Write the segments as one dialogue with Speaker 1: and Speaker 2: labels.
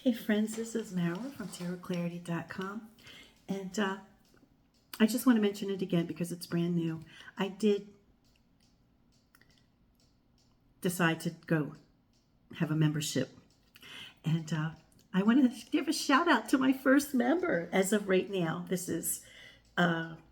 Speaker 1: Hey friends, this is Marilyn from tarotclarity.com, and I just want to mention it again because it's brand new. I did decide to go have a membership, and I want to give a shout out to my first member as of right now. This is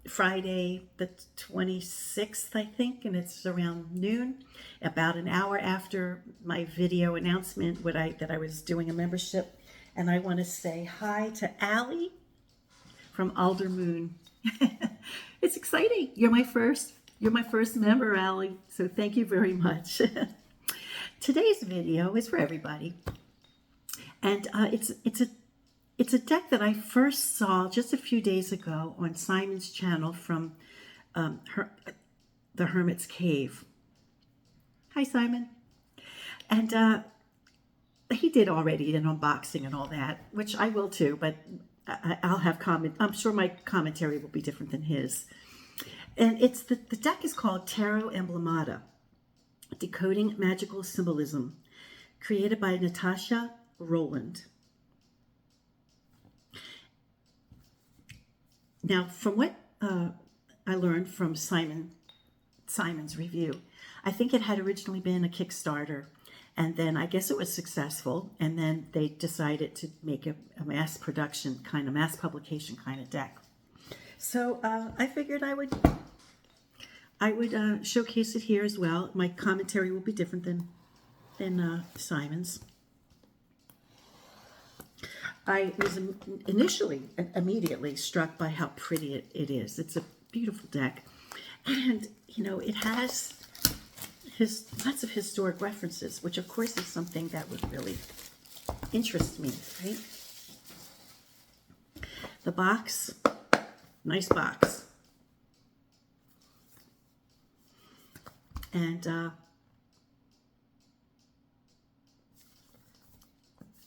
Speaker 1: Friday the 26th, I think, and it's around noon, about an hour after my video announcement that I was doing a membership. And I want to say hi to Allie from Aldermoon. It's exciting. You're my first member, Allie. So thank you very much. Today's video is for everybody, and it's a deck that I first saw just a few days ago on Simon's channel from the Hermit's Cave. Hi, Simon. And he did already an unboxing and all that, which I will too, but I'll have comment. I'm sure my commentary will be different than his. And the deck is called Tarot Emblemata, Decoding Magical Symbolism, created by Natasha Rowland. Now, from what I learned from Simon's review, I think it had originally been a Kickstarter, and then I guess it was successful, and then they decided to make a mass publication kind of deck. So I figured I would showcase it here as well. My commentary will be different than Simon's. I was immediately struck by how pretty it is. It's a beautiful deck, and it has lots of historic references, which of course is something that would really interest me, right? The box, nice box. And I'm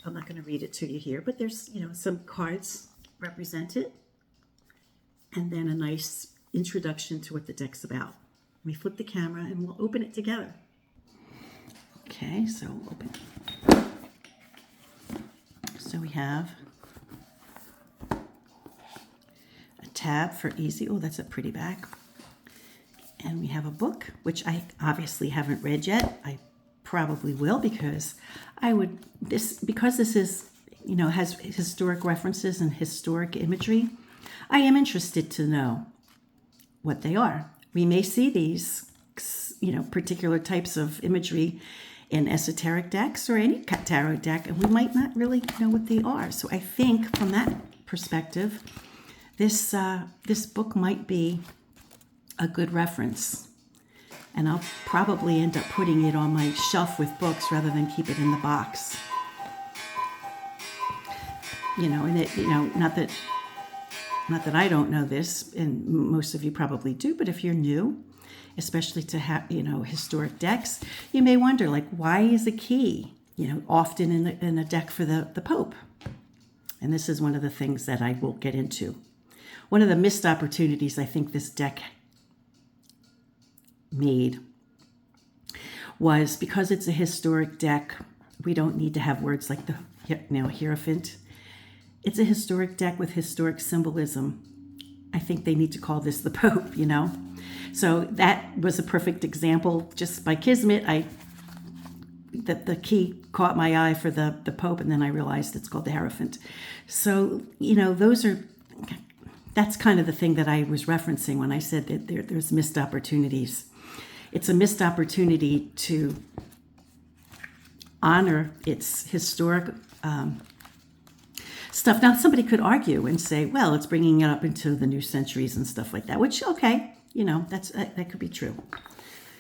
Speaker 1: not going to read it to you here, but there's, some cards represented, and then a nice introduction to what the deck's about. Let me flip the camera and we'll open it together. Okay, so open. So we have a tab for easy. Oh, that's a pretty back. And we have a book, which I obviously haven't read yet. I probably will because this is, has historic references and historic imagery. I am interested to know what they are. We may see these, particular types of imagery in esoteric decks or any tarot deck, and we might not really know what they are. So I think from that perspective, this book might be a good reference. And I'll probably end up putting it on my shelf with books rather than keep it in the box. Not that I don't know this, and most of you probably do, but if you're new, especially to have, historic decks, you may wonder, why is a key, often in a deck for the Pope? And this is one of the things that I will get into. One of the missed opportunities I think this deck made was because it's a historic deck, we don't need to have words like the Hierophant. It's a historic deck with historic symbolism. I think they need to call this the Pope, So that was a perfect example. Just by kismet, that the key caught my eye for the Pope, and then I realized it's called the Hierophant. So, that's kind of the thing that I was referencing when I said that there's missed opportunities. It's a missed opportunity to honor its historic stuff. Now, somebody could argue and say, well, it's bringing it up into the new centuries and stuff like that, which, okay, that could be true.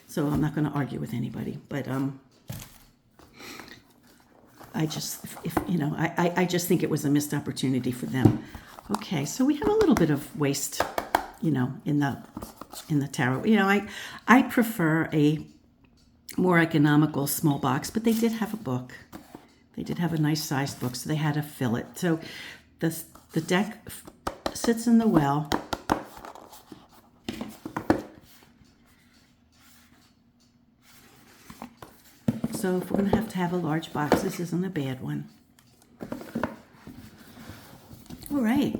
Speaker 1: So I'm not going to argue with anybody, but I just think it was a missed opportunity for them. Okay, so we have a little bit of waste, in the tarot. I prefer a more economical small box, but they did have a book. They did have a nice sized book, so they had to fill it. So the deck sits in the well. So if we're going to have a large box, this isn't a bad one. All right,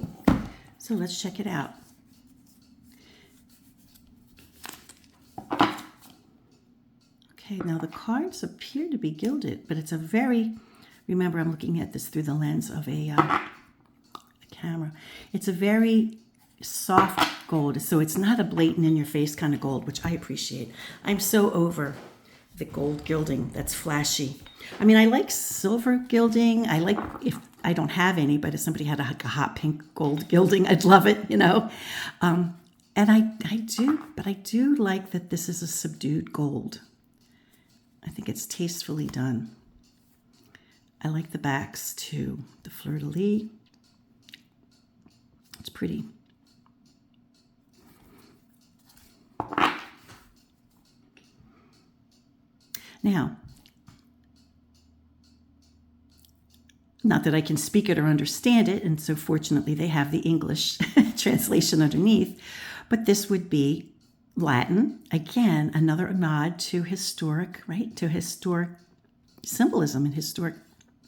Speaker 1: so let's check it out. Okay, now the cards appear to be gilded, but it's a very, remember I'm looking at this through the lens of a camera. It's a very soft gold, so it's not a blatant in your face kind of gold, which I appreciate. I'm so over the gold gilding that's flashy. I mean, I like silver gilding. I like, if I don't have any, but if somebody had a hot pink gold gilding, I'd love it, you know. And I do like that this is a subdued gold. I think it's tastefully done. I like the backs too. The fleur-de-lis. It's pretty. Now, not that I can speak it or understand it, and so fortunately they have the English translation underneath, but this would be Latin. Again, another nod to historic, right? To historic symbolism and historic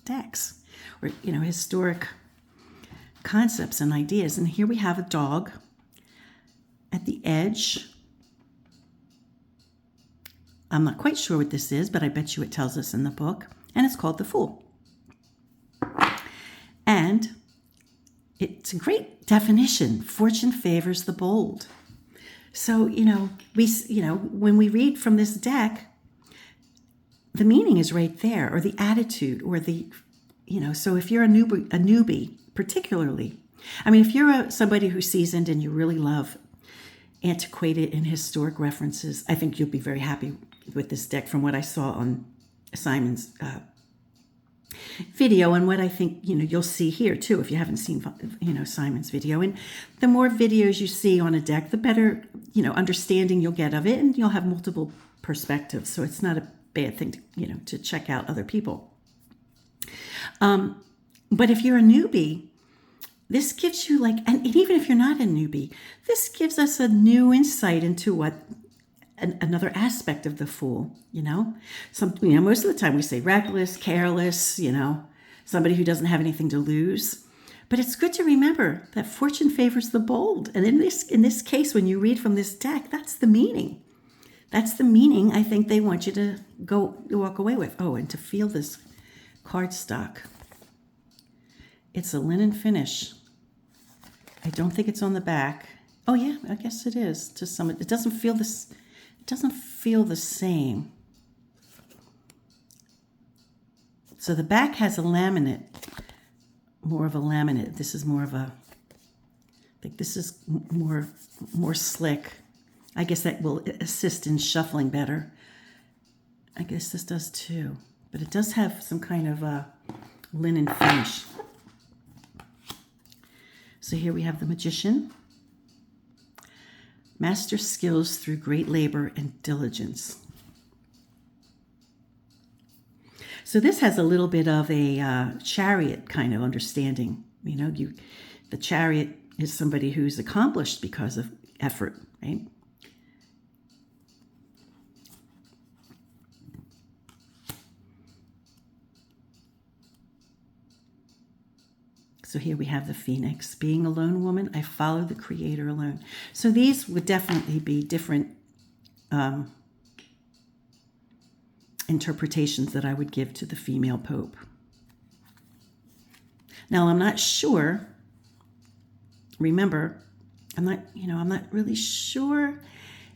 Speaker 1: texts, or, you know, historic concepts and ideas. And here we have a dog at the edge. I'm not quite sure what this is, but I bet you it tells us in the book. And it's called the Fool. And it's a great definition. Fortune favors the bold. So, when we read from this deck, the meaning is right there, or the attitude, or so if you're a newbie, particularly, I mean, if you're somebody who's seasoned and you really love antiquated and historic references, I think you'll be very happy with this deck from what I saw on Simon's video, and what I think, you'll see here too, if you haven't seen, Simon's video. And the more videos you see on a deck, the better, understanding you'll get of it, and you'll have multiple perspectives. So it's not a bad thing to check out other people. But if you're a newbie, this gives you and even if you're not a newbie, this gives us a new insight into what another aspect of the Fool, most of the time we say reckless, careless, somebody who doesn't have anything to lose. But it's good to remember that fortune favors the bold. And in this case, when you read from this deck, that's the meaning. That's the meaning I think they want you to walk away with. Oh, and to feel this cardstock. It's a linen finish. I don't think it's on the back. Oh yeah, I guess it is. To some, it doesn't feel this. It doesn't feel the same. So the back has a laminate, more of a laminate. This is more of a. I think this is more slick. I guess that will assist in shuffling better. I guess this does too, but it does have some kind of a linen finish. So here we have the Magician. Master skills through great labor and diligence. So this has a little bit of a chariot kind of understanding. The chariot is somebody who's accomplished because of effort, right? So here we have the Phoenix. Being a lone woman, I follow the Creator alone. So these would definitely be different interpretations that I would give to the female Pope. Now, I'm not sure. Remember, I'm not really sure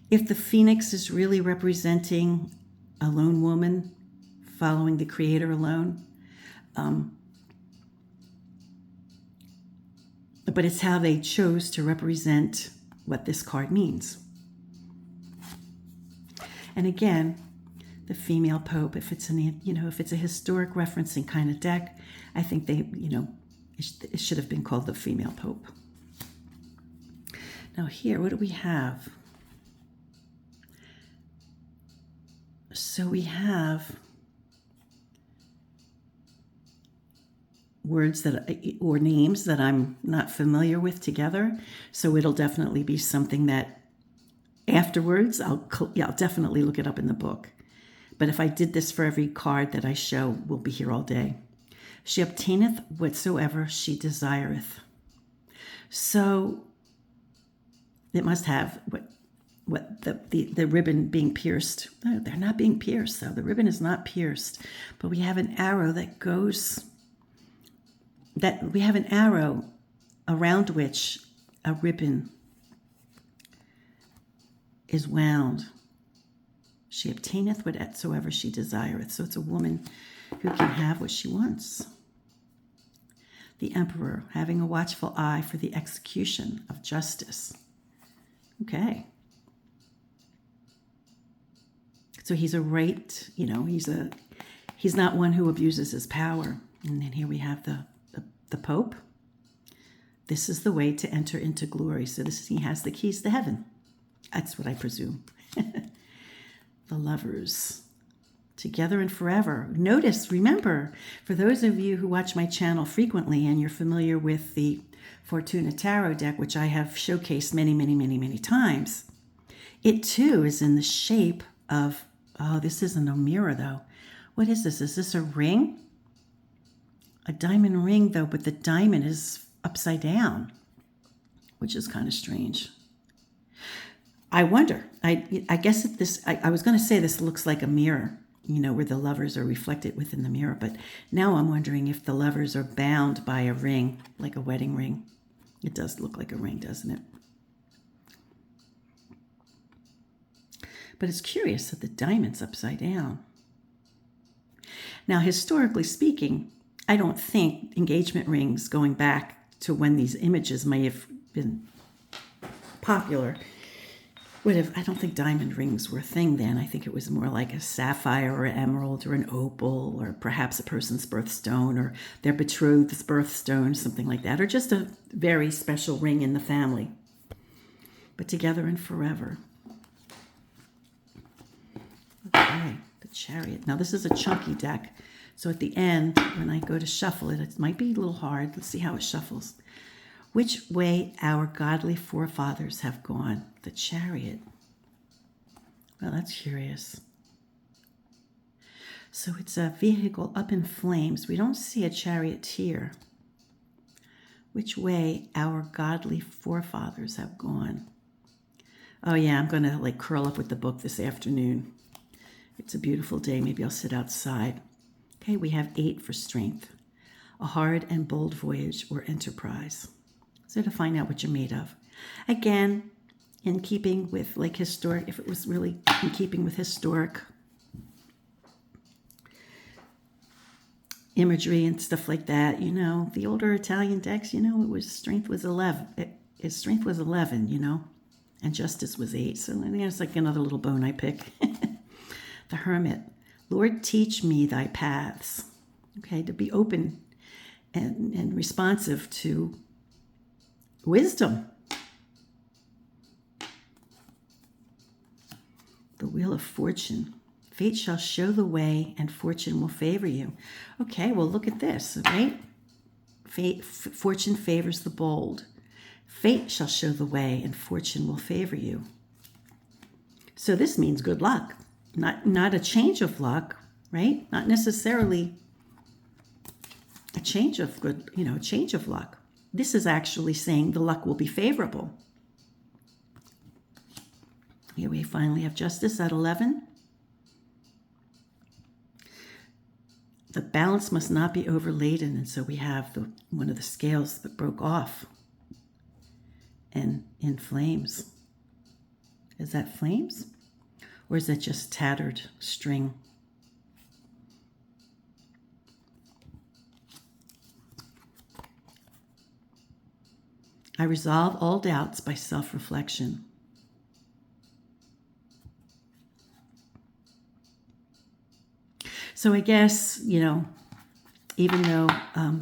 Speaker 1: if the Phoenix is really representing a lone woman following the Creator alone. But it's how they chose to represent what this card means. And again, the female Pope, if it's if it's a historic referencing kind of deck, I think it should have been called the female Pope. Now here, what do we have? So we have words or names that I'm not familiar with together. So it'll definitely be something that afterwards I'll definitely look it up in the book. But if I did this for every card that I show, we'll be here all day. She obtaineth whatsoever she desireth. So it must have what the ribbon being pierced. No, they're not being pierced, though. The ribbon is not pierced, but we have an arrow around which a ribbon is wound. She obtaineth whatsoever she desireth. So it's a woman who can have what she wants. The emperor, having a watchful eye for the execution of justice. Okay. So he's he's not one who abuses his power. And then here we have the Pope. This is the way to enter into glory. So he has the keys to heaven. That's what I presume. The lovers, together and forever. Remember, for those of you who watch my channel frequently and you're familiar with the Fortuna Tarot deck, which I have showcased many, many, many, many times, it too is in the shape of, this isn't a mirror though. What is this? Is this a ring? A diamond ring though, but the diamond is upside down, which is kind of strange. I wonder, I guess I was going to say this looks like a mirror, where the lovers are reflected within the mirror. But now I'm wondering if the lovers are bound by a ring, like a wedding ring. It does look like a ring, doesn't it? But it's curious that the diamond's upside down. Now, historically speaking, I don't think engagement rings going back to when these images may have been popular I don't think diamond rings were a thing then. I think it was more like a sapphire or an emerald or an opal or perhaps a person's birthstone or their betrothed's birthstone, something like that, or just a very special ring in the family. But together and forever. Okay, the Chariot. Now this is a chunky deck. So at the end, when I go to shuffle it, it might be a little hard. Let's see how it shuffles. Which way our godly forefathers have gone. The Chariot. Well, that's curious. So it's a vehicle up in flames. We don't see a charioteer. Which way our godly forefathers have gone. Oh yeah, I'm going to curl up with the book this afternoon. It's a beautiful day. Maybe I'll sit outside. Okay, we have 8 for strength. A hard and bold voyage or enterprise. So to find out what you're made of. Again, in keeping with historic, if it was really in keeping with historic imagery and stuff like that, the older Italian decks, strength was 11. Strength was 11, and justice was 8. So I think it's like another little bone I pick. The Hermit. Lord, teach me thy paths. Okay, to be open and responsive to wisdom. The Wheel of Fortune. Fate shall show the way and fortune will favor you. Okay, well, look at this, right? Fortune favors the bold. Fate shall show the way and fortune will favor you. So this means good luck. Not a change of luck, right? Not necessarily a change of change of luck. This is actually saying the luck will be favorable. Here we finally have justice at 11. The balance must not be overladen, and so we have one of the scales that broke off and in flames. Is that flames? Or is that just tattered string? I resolve all doubts by self-reflection. So I guess, even though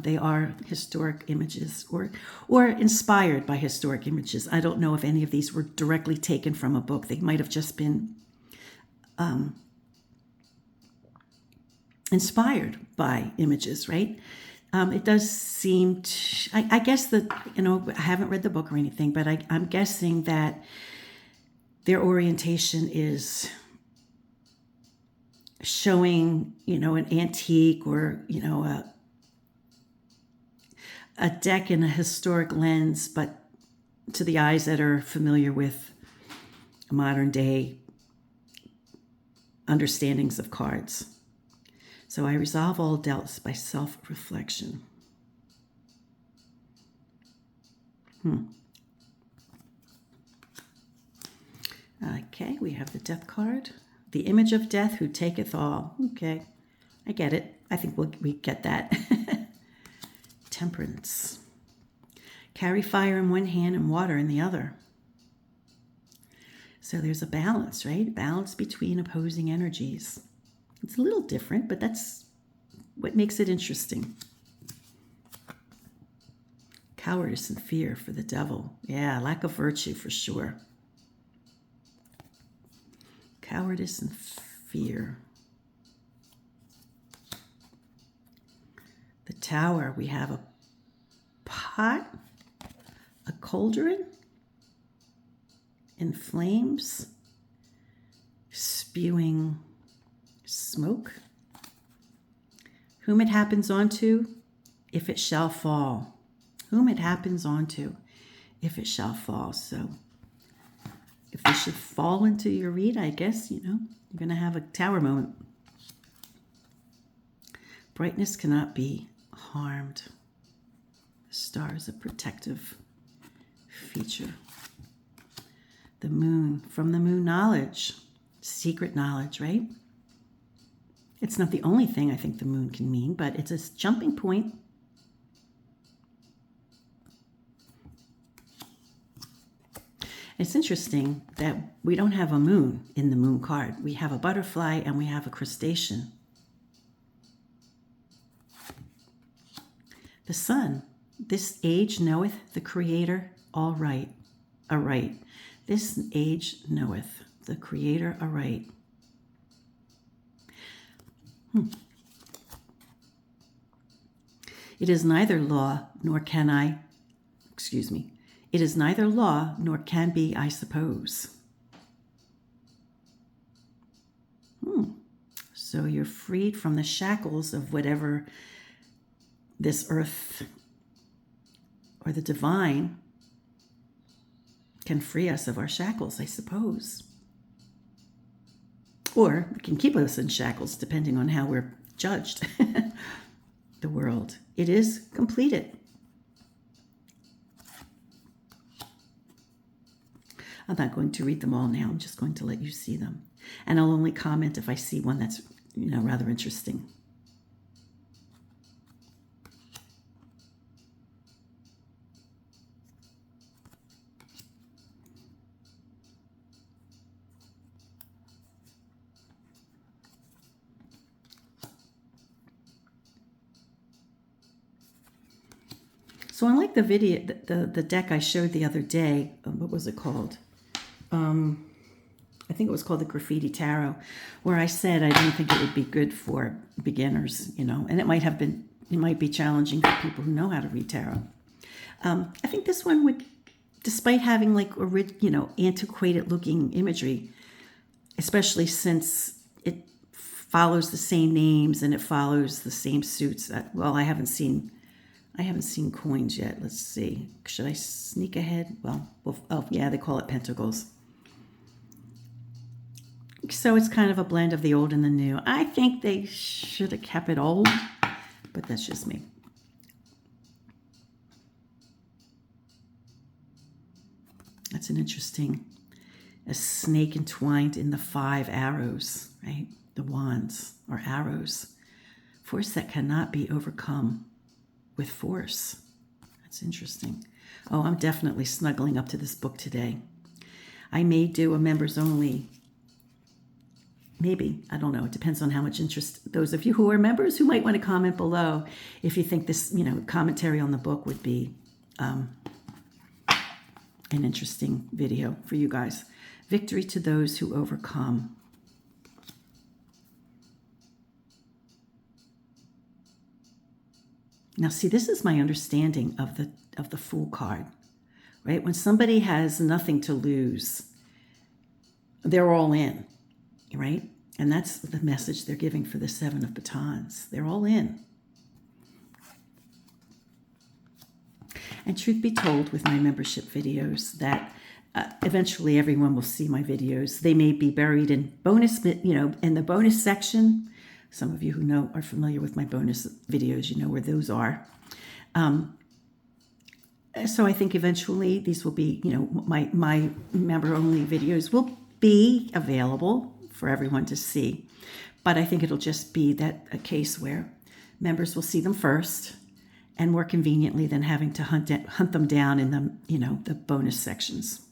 Speaker 1: they are historic images or inspired by historic images, I don't know if any of these were directly taken from a book. They might have just been inspired by images, right? It does seem I guess that, I haven't read the book or anything, but I'm guessing that their orientation is showing, an antique or, a deck in a historic lens, but to the eyes that are familiar with modern day understandings of cards. So I resolve all doubts by self-reflection. Okay, we have the death card. The image of death who taketh all. Okay, I get it. I think we get that. Temperance. Carry fire in one hand and water in the other. So there's a balance, right? Balance between opposing energies. It's a little different, but that's what makes it interesting. Cowardice and fear for the devil. Yeah, lack of virtue for sure. Cowardice and fear. The Tower, we have a pot, a cauldron in flames, spewing smoke. Whom it happens onto, if it shall fall. Whom it happens onto, if it shall fall. So if this should fall into your read, I guess, you're going to have a tower moment. Brightness cannot be harmed. The star is a protective feature. The moon, from the moon knowledge, secret knowledge, right? It's not the only thing I think the moon can mean, but it's a jumping point. It's interesting that we don't have a moon in the moon card. We have a butterfly and we have a crustacean. The sun, this age knoweth the Creator aright. This age knoweth the Creator aright. It is neither law nor can It is neither law nor can be, I suppose. So you're freed from the shackles of whatever this earth or the divine can free us of our shackles, I suppose. Or it can keep us in shackles depending on how we're judged. The world. It is completed. I'm not going to read them all now. I'm just going to let you see them. And I'll only comment if I see one that's, rather interesting. So unlike the video, the deck I showed the other day, what was it called? I think it was called the Graffiti Tarot, where I said I didn't think it would be good for beginners, and it might be challenging for people who know how to read tarot. I think this one would, despite having antiquated looking imagery, especially since it follows the same names and it follows the same suits. Well, I haven't seen coins yet. Let's see. Should I sneak ahead? They call it pentacles. So it's kind of a blend of the old and the new. I think they should have kept it old, but that's just me. That's an interesting, a snake entwined in the 5 arrows, right? The wands or arrows. Force that cannot be overcome with force. That's interesting. Oh, I'm definitely snuggling up to this book today. I may do a members only. Maybe. I don't know. It depends on how much interest those of you who are members who might want to comment below if you think this, commentary on the book would be an interesting video for you guys. Victory to those who overcome. Now, see, this is my understanding of the Fool card, right? When somebody has nothing to lose, they're all in, right? And that's the message they're giving for the 7 of batons. They're all in. And truth be told, with my membership videos, that eventually everyone will see my videos. They may be buried in bonus, in the bonus section. Some of you who are familiar with my bonus videos, you know where those are. So I think eventually these will be, my member-only videos will be available for everyone to see. But I think it'll just be a case where members will see them first, and more conveniently than having to hunt them down in the bonus sections.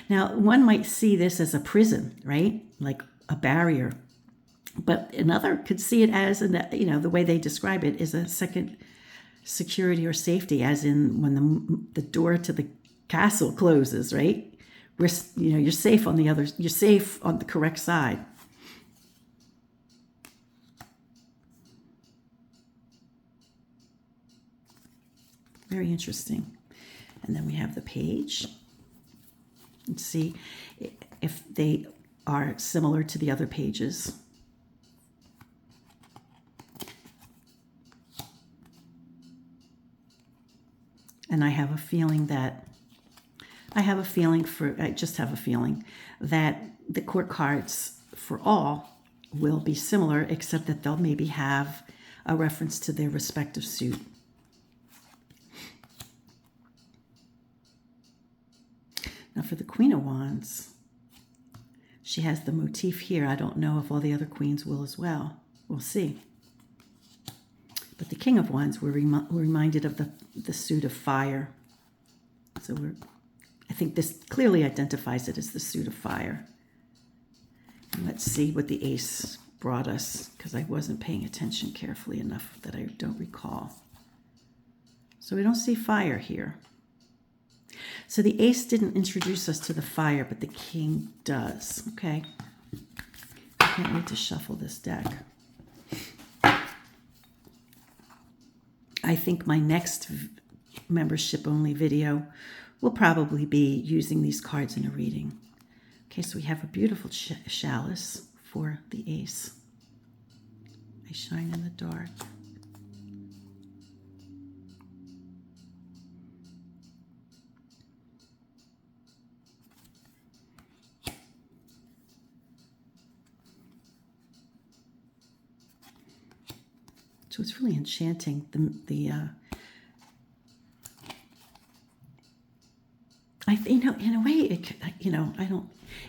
Speaker 1: Now, one might see this as a prison, right? Like a barrier. But another could see it as, the way they describe it is a second security or safety, as in when the door to the castle closes, right? You're safe on you're safe on the correct side. Very interesting. And then we have the page. Let's see if they are similar to the other pages. And I just have a feeling that the court cards for all will be similar, except that they'll maybe have a reference to their respective suit. Now for the Queen of Wands, she has the motif here. I don't know if all the other queens will as well. We'll see. But the King of Wands, we're reminded of the suit of fire. So I think this clearly identifies it as the suit of fire. And let's see what the Ace brought us, because I wasn't paying attention carefully enough that I don't recall. So we don't see fire here. So the Ace didn't introduce us to the fire, but the King does. Okay. I can't wait to shuffle this deck. I think my next membership-only video will probably be using these cards in a reading. Okay, so we have a beautiful chalice for the Ace. I shine in the dark. So it's really enchanting. In a way, it could,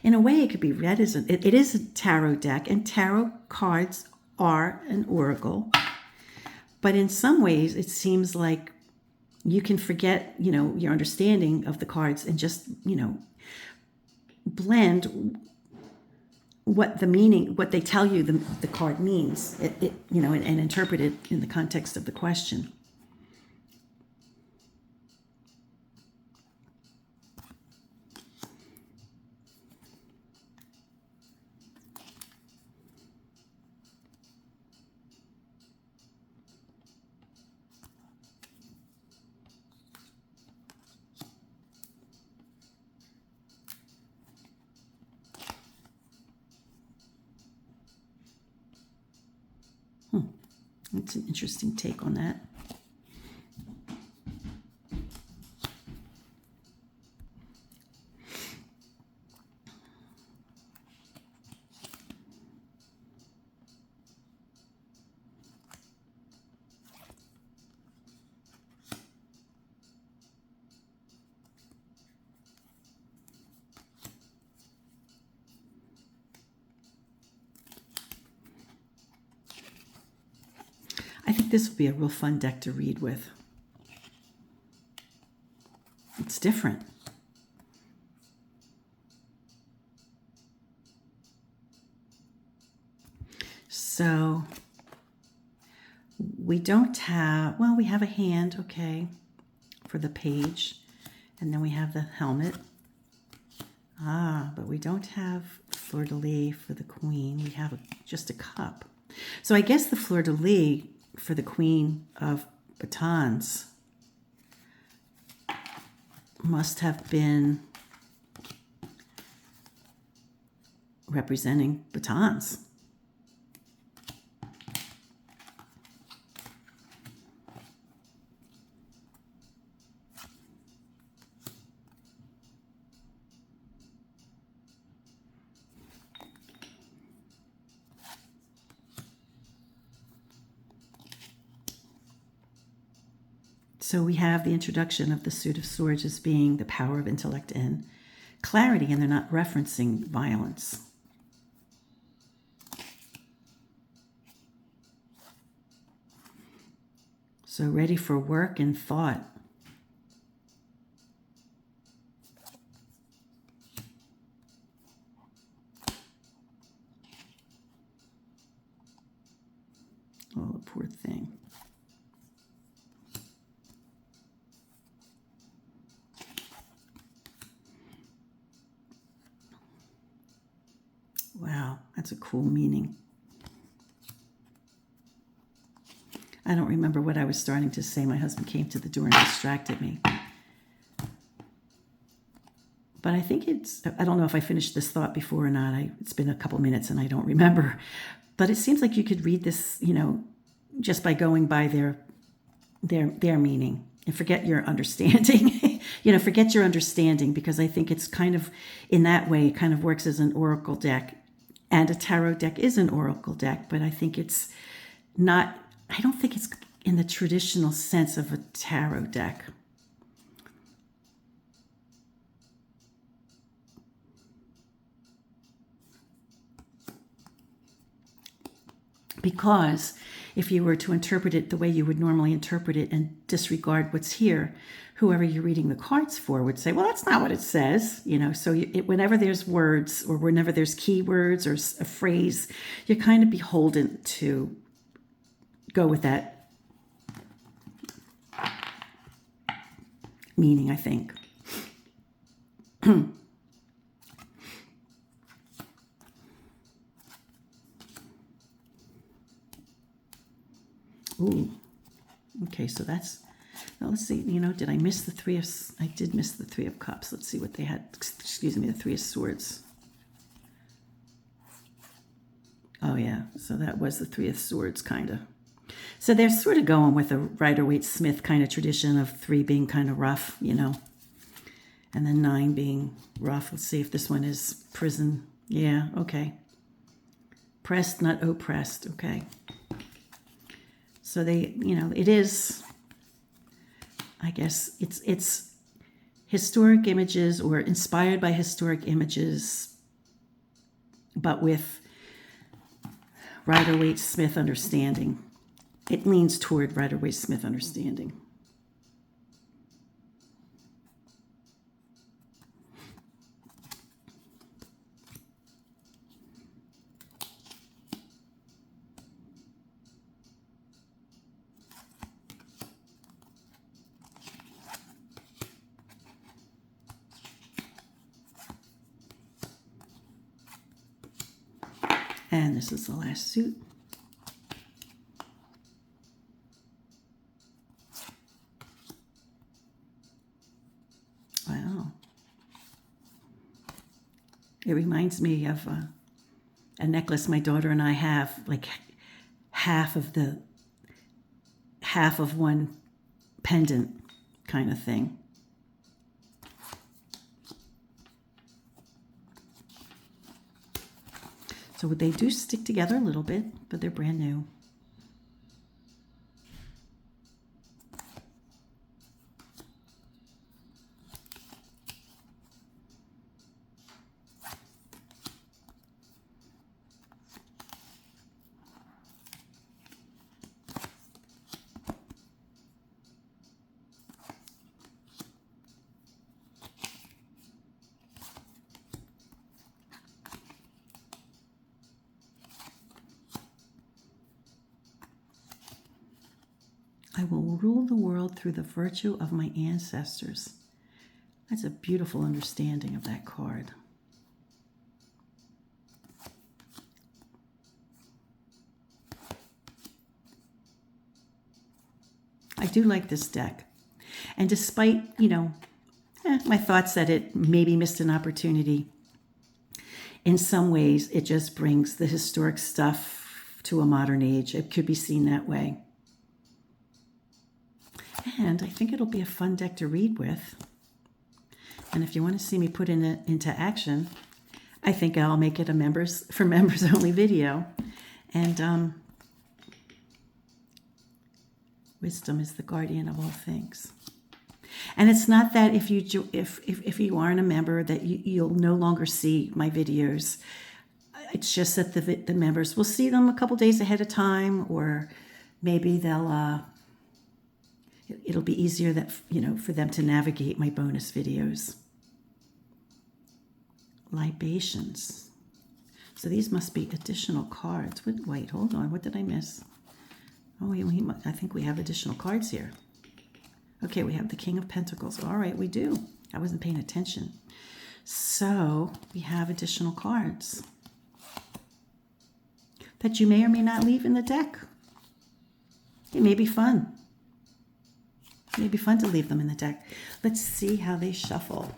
Speaker 1: in a way, it could be read as it is a tarot deck, and tarot cards are an oracle. But in some ways, it seems like you can forget, your understanding of the cards and just, blend what they tell you the card means, and interpret it in the context of the question. That's an interesting take on that. I think this would be a real fun deck to read with. It's different. So we don't have, we have a hand, okay, for the page. And then we have the helmet. But we don't have fleur-de-lis for the queen. We have just a cup. So I guess the fleur-de-lis for the Queen of Batons must have been representing batons. So we have the introduction of the suit of swords as being the power of intellect and clarity, and they're not referencing violence. So ready for work and thought. Oh, the poor thing. Wow, that's a cool meaning. I don't remember what I was starting to say. My husband came to the door and distracted me. But I think I don't know if I finished this thought before or not. It's been a couple minutes and I don't remember. But it seems like you could read this, just by going by their meaning and forget your understanding. Forget your understanding, because I think it's kind of, in that way, it kind of works as an oracle deck. And a tarot deck is an oracle deck, but I think it's not, I don't think it's in the traditional sense of a tarot deck. Because if you were to interpret it the way you would normally interpret it and disregard what's here, whoever you're reading the cards for would say, well, that's not what it says. So whenever there's words or whenever there's keywords or a phrase, you're kind of beholden to go with that meaning, I think. Ooh, okay, so that's, well, let's see, did I miss the three of, I did miss the Three of Cups. Let's see what they had, the Three of Swords. Oh yeah, so that was the Three of Swords, kind of. So they're sort of going with a Rider-Waite-Smith kind of tradition of 3 being kind of rough, and then 9 being rough. Let's see if this one is prison. Yeah, okay. Pressed, not oppressed, okay. So they, it is, I guess, it's historic images or inspired by historic images, but with Rider-Waite-Smith understanding. It leans toward Rider-Waite-Smith understanding. And this is the last suit. Wow. It reminds me of a necklace my daughter and I have, like half of one pendant kind of thing. So they do stick together a little bit, but they're brand new. I will rule the world through the virtue of my ancestors. That's a beautiful understanding of that card. I do like this deck. And despite, my thoughts that it maybe missed an opportunity in some ways, it just brings the historic stuff to a modern age. It could be seen that way. And I think it'll be a fun deck to read with. And if you want to see me put it into action, I think I'll make it a members only video. And wisdom is the guardian of all things. And it's not that if you aren't a member that you'll no longer see my videos. It's just that the members will see them a couple days ahead of time, or maybe it'll be easier for them to navigate my bonus videos. Libations. So these must be additional cards. Wait, hold on. What did I miss? Oh, I think we have additional cards here. Okay, we have the King of Pentacles. All right, we do. I wasn't paying attention. So we have additional cards that you may or may not leave in the deck. It may be fun. It may be fun to leave them in the deck. Let's see how they shuffle.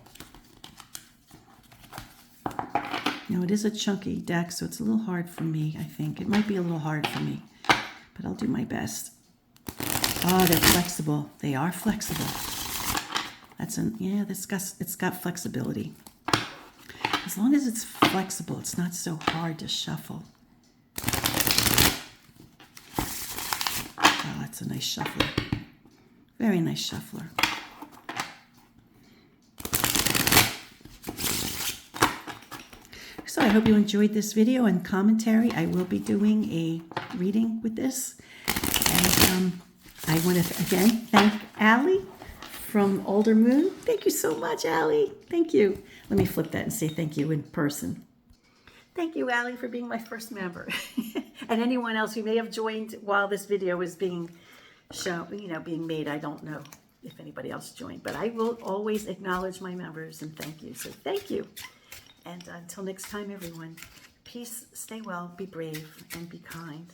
Speaker 1: Now, it is a chunky deck, so it's a little hard for me, I think. It might be a little hard for me, but I'll do my best. Oh, they're flexible. They are flexible. It's got flexibility. As long as it's flexible, it's not so hard to shuffle. Oh, that's a nice shuffler. Very nice shuffler. So I hope you enjoyed this video and commentary. I will be doing a reading with this. And I want to, again, thank Allie from Older Moon. Thank you so much, Allie. Thank you. Let me flip that and say thank you in person. Thank you, Allie, for being my first member. And anyone else who may have joined while this video was being shown, being made. I don't know if anybody else joined, but I will always acknowledge my members and thank you. So thank you. And until next time, everyone, peace, stay well, be brave, and be kind.